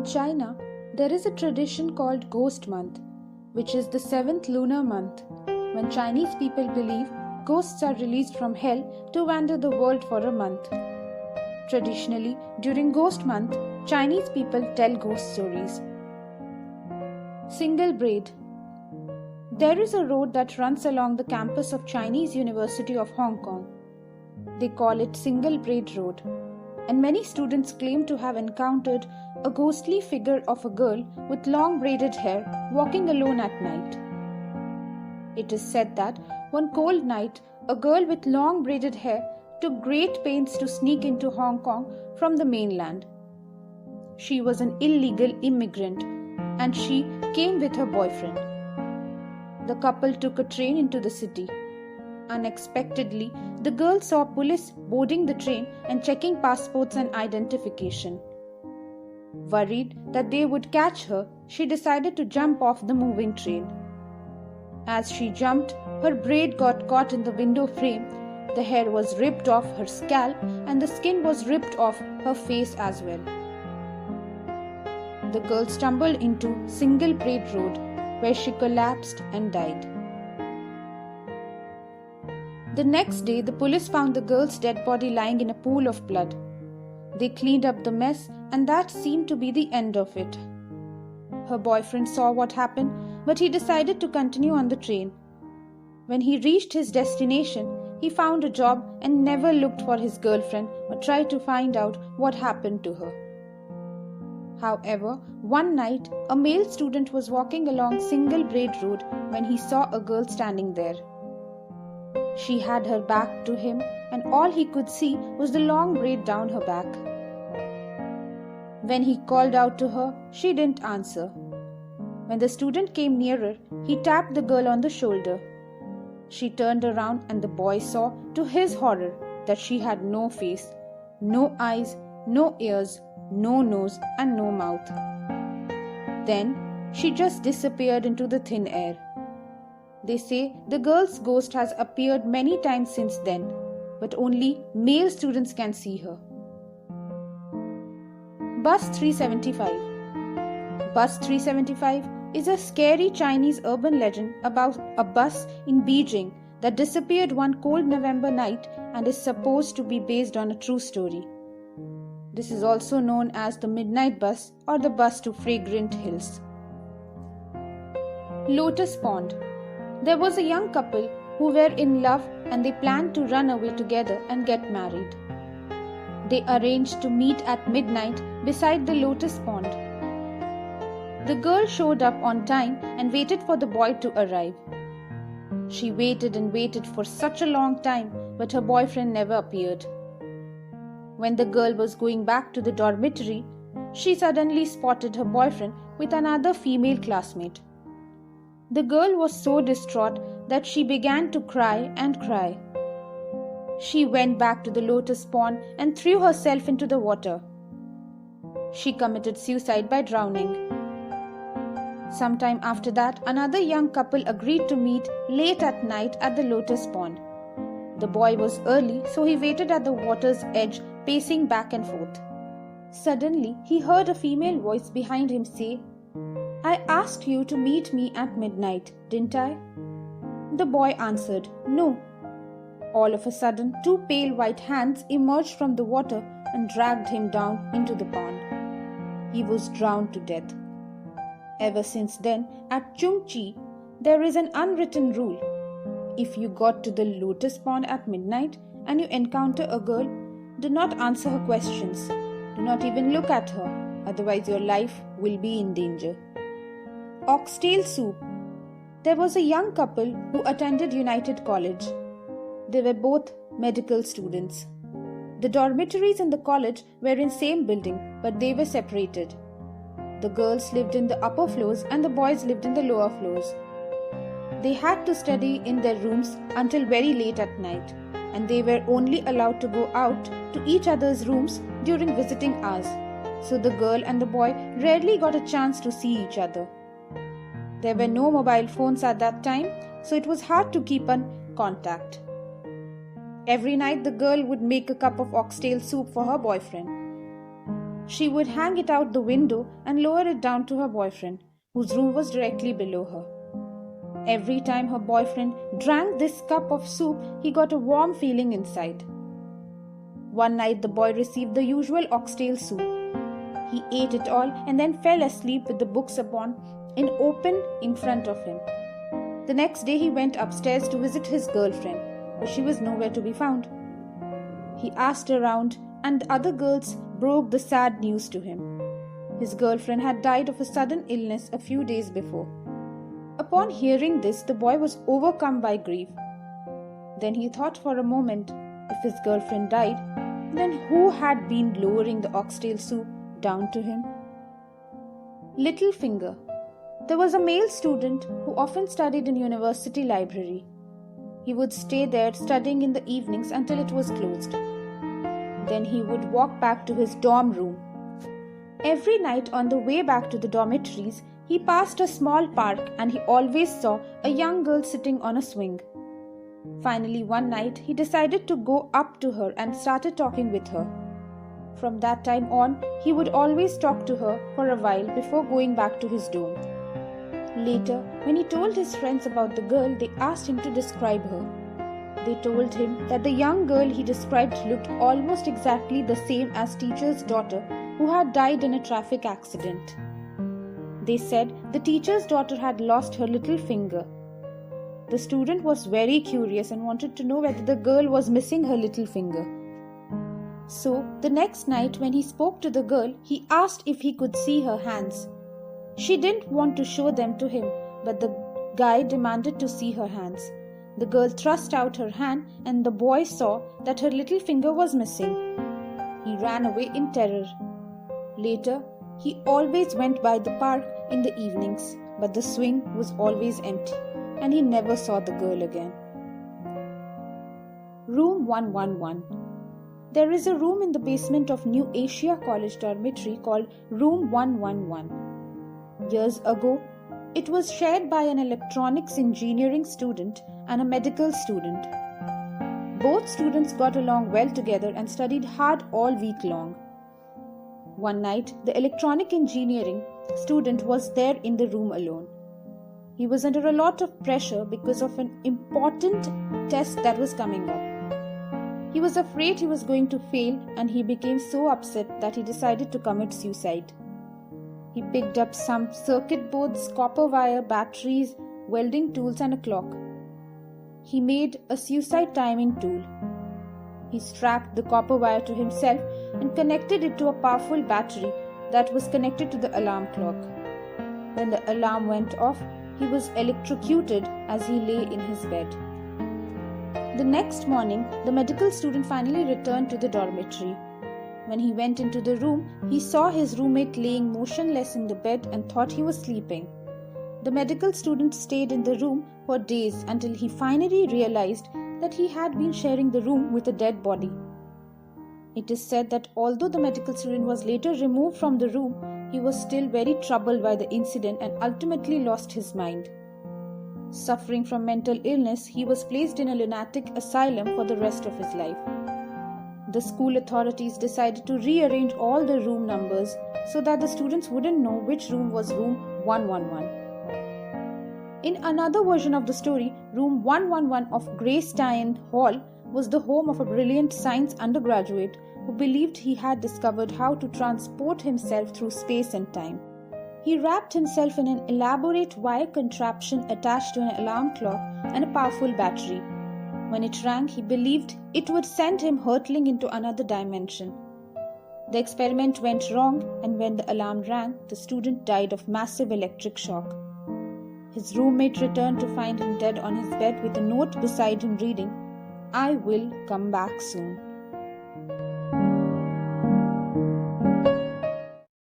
China, there is a tradition called Ghost Month, which is the 7th lunar month, when Chinese people believe ghosts are released from hell to wander the world for a month. Traditionally, during Ghost Month, Chinese people tell ghost stories. Single Braid. There is a road that runs along the campus of Chinese University of Hong Kong. They call it Single Braid Road, and many students claim to have encountered a ghostly figure of a girl with long braided hair walking alone at night. It is said that one cold night, a girl with long braided hair took great pains to sneak into Hong Kong from the mainland. She was an illegal immigrant, and she came with her boyfriend. The couple took a train into the city. Unexpectedly, the girl saw police boarding the train and checking passports and identification. Worried that they would catch her, she decided to jump off the moving train. As she jumped, her braid got caught in the window frame, the hair was ripped off her scalp, and the skin was ripped off her face as well. The girl stumbled into Single Braid Road, where she collapsed and died. The next day, the police found the girl's dead body lying in a pool of blood. They cleaned up the mess, and that seemed to be the end of it. Her boyfriend saw what happened, but he decided to continue on the train. When he reached his destination, he found a job and never looked for his girlfriend or tried to find out what happened to her. However, one night, a male student was walking along Single Braid Road when he saw a girl standing there. She had her back to him, and all he could see was the long braid down her back. When he called out to her, she didn't answer. When the student came nearer, he tapped the girl on the shoulder. She turned around, and the boy saw, to his horror, that she had no face, no eyes, no ears, no nose, and no mouth. Then she just disappeared into the thin air. They say the girl's ghost has appeared many times since then, but only male students can see her. Bus 375. Bus 375 is a scary Chinese urban legend about a bus in Beijing that disappeared one cold November night and is supposed to be based on a true story. This is also known as the Midnight Bus or the Bus to Fragrant Hills. Lotus Pond. There was a young couple who were in love and they planned to run away together and get married. They arranged to meet at midnight beside the Lotus Pond. The girl showed up on time and waited for the boy to arrive. She waited and waited for such a long time, but her boyfriend never appeared. When the girl was going back to the dormitory, she suddenly spotted her boyfriend with another female classmate. The girl was so distraught that she began to cry and cry. She went back to the Lotus Pond and threw herself into the water. She committed suicide by drowning. Sometime after that, another young couple agreed to meet late at night at the Lotus Pond. The boy was early, so he waited at the water's edge, pacing back and forth. Suddenly, he heard a female voice behind him say, "I asked you to meet me at midnight, didn't I?" The boy answered, "No." All of a sudden, two pale white hands emerged from the water and dragged him down into the pond. He was drowned to death. Ever since then, at Chung Chi, there is an unwritten rule. If you got to the Lotus Pond at midnight and you encounter a girl, do not answer her questions. Do not even look at her, otherwise your life will be in danger. Oxtail Soup. There was a young couple who attended United College. They were both medical students. The dormitories in the college were in same building, but they were separated. The girls lived in the upper floors and the boys lived in the lower floors. They had to study in their rooms until very late at night, and they were only allowed to go out to each other's rooms during visiting hours, so the girl and the boy rarely got a chance to see each other. There were no mobile phones at that time, so it was hard to keep in contact. Every night the girl would make a cup of oxtail soup for her boyfriend. She would hang it out the window and lower it down to her boyfriend, whose room was directly below her. Every time her boyfriend drank this cup of soup, he got a warm feeling inside. One night the boy received the usual oxtail soup. He ate it all and then fell asleep with the books open in front of him. The next day he went upstairs to visit his girlfriend, but she was nowhere to be found. He asked around, and other girls broke the sad news to him. His girlfriend had died of a sudden illness a few days before. Upon hearing this, the boy was overcome by grief. Then he thought for a moment, if his girlfriend died, then who had been lowering the oxtail soup down to him? Littlefinger. There was a male student who often studied in university library. He would stay there studying in the evenings until it was closed. Then he would walk back to his dorm room. Every night on the way back to the dormitories, he passed a small park and he always saw a young girl sitting on a swing. Finally, one night, he decided to go up to her and started talking with her. From that time on, he would always talk to her for a while before going back to his dorm. Later, when he told his friends about the girl, they asked him to describe her. They told him that the young girl he described looked almost exactly the same as teacher's daughter who had died in a traffic accident. They said the teacher's daughter had lost her little finger. The student was very curious and wanted to know whether the girl was missing her little finger. So, the next night when he spoke to the girl, he asked if he could see her hands. She didn't want to show them to him, but the guy demanded to see her hands. The girl thrust out her hand and the boy saw that her little finger was missing. He ran away in terror. Later, he always went by the park in the evenings, but the swing was always empty and he never saw the girl again. Room 111. There is a room in the basement of New Asia College dormitory called Room 111. Years ago, it was shared by an electronics engineering student and a medical student. Both students got along well together and studied hard all week long. One night, the electronic engineering student was there in the room alone. He was under a lot of pressure because of an important test that was coming up. He was afraid he was going to fail and he became so upset that he decided to commit suicide. He picked up some circuit boards, copper wire, batteries, welding tools and a clock. He made a suicide timing tool. He strapped the copper wire to himself and connected it to a powerful battery that was connected to the alarm clock. When the alarm went off, he was electrocuted as he lay in his bed. The next morning, the medical student finally returned to the dormitory. When he went into the room, he saw his roommate laying motionless in the bed and thought he was sleeping. The medical student stayed in the room for days until he finally realized that he had been sharing the room with a dead body. It is said that although the medical student was later removed from the room, he was still very troubled by the incident and ultimately lost his mind. Suffering from mental illness, he was placed in a lunatic asylum for the rest of his life. The school authorities decided to rearrange all the room numbers so that the students wouldn't know which room was room 111. In another version of the story, room 111 of Greystein Hall was the home of a brilliant science undergraduate who believed he had discovered how to transport himself through space and time. He wrapped himself in an elaborate wire contraption attached to an alarm clock and a powerful battery. When it rang, he believed it would send him hurtling into another dimension. The experiment went wrong, and when the alarm rang, the student died of massive electric shock. His roommate returned to find him dead on his bed with a note beside him reading, "I will come back soon."